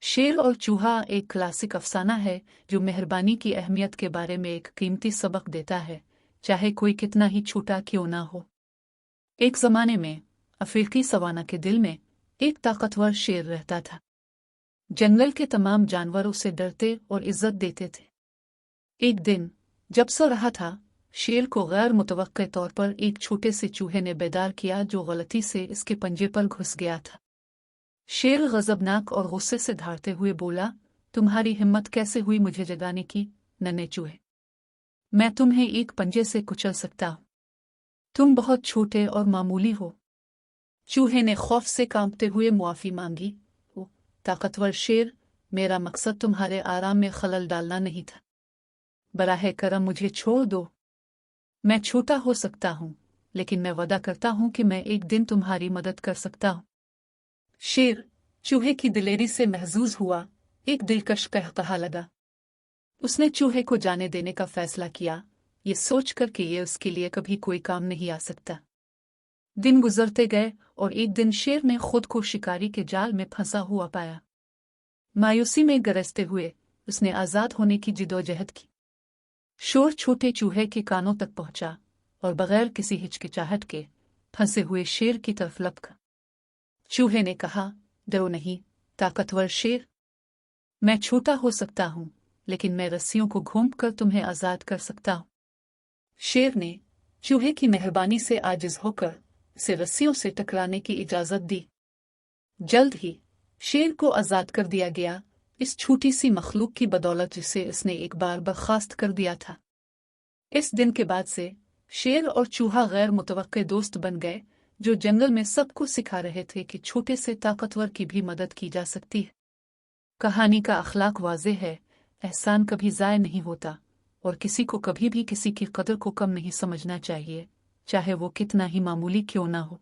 शेर और चूहा एक क्लासिक अफसाना है जो मेहरबानी की अहमियत के बारे में एक कीमती सबक देता है, चाहे कोई कितना ही छोटा क्यों ना हो। एक जमाने में अफ्रीकी सवाना के दिल में एक ताकतवर शेर रहता था। जंगल के तमाम जानवर उसे डरते और इज्जत देते थे। एक दिन जब सो रहा था, शेर को गैर मुतवक्के तौर पर एक छोटे से चूहे ने बेदार किया जो गलती से इसके पंजे पर घुस गया था। शेर गजबनाक और गुस्से से धारते हुए बोला, तुम्हारी हिम्मत कैसे हुई मुझे जगाने की, नन्हे चूहे? मैं तुम्हें एक पंजे से कुचल सकता हूं। तुम बहुत छोटे और मामूली हो। चूहे ने खौफ से कांपते हुए मुआफी मांगी। ओ ताकतवर शेर, मेरा मकसद तुम्हारे आराम में खलल डालना नहीं था। बराह करम मुझे छोड़ दो। मैं छोटा हो सकता हूं, लेकिन मैं वादा करता हूं कि मैं एक दिन तुम्हारी मदद कर सकता हूं। शेर चूहे की दिलेरी से महजूज हुआ, एक दिलकश कहकहा लगा। उसने चूहे को जाने देने का फैसला किया, ये सोचकर कि ये उसके लिए कभी कोई काम नहीं आ सकता। दिन गुजरते गए और एक दिन शेर ने खुद को शिकारी के जाल में फंसा हुआ पाया। मायूसी में गरजते हुए उसने आजाद होने की जिदोजहद की। शोर छोटे चूहे के कानों तक पहुंचा और बगैर किसी हिचकिचाहट के फंसे हुए शेर की तरफ लपका। चूहे ने कहा, डरो नहीं ताकतवर शेर, मैं छोटा हो सकता हूं, लेकिन मैं रस्सियों को घोंपकर तुम्हें आजाद कर सकता हूं। शेर ने चूहे की मेहरबानी से आजिज होकर उसे रस्सियों से टकराने की इजाजत दी। जल्द ही शेर को आजाद कर दिया गया, इस छोटी सी मखलूक की बदौलत जिसे इसने एक बार बर्खास्त कर दिया था। इस दिन के बाद से शेर और चूहा गैर मुतवक्के दोस्त बन गए, जो जंगल में सबको सिखा रहे थे कि छोटे से ताकतवर की भी मदद की जा सकती है। कहानी का अखलाक वाज़ेह है, एहसान कभी ज़ाय नहीं होता और किसी को कभी भी किसी की कदर को कम नहीं समझना चाहिए, चाहे वो कितना ही मामूली क्यों ना हो।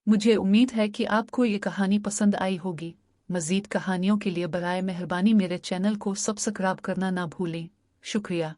मुझे उम्मीद है कि आपको ये कहानी पसंद आई होगी। मज़ीद कहानियों के लिए बराए मेहरबानी मेरे चैनल को सब्सक्राइब करना ना भूलें। शुक्रिया।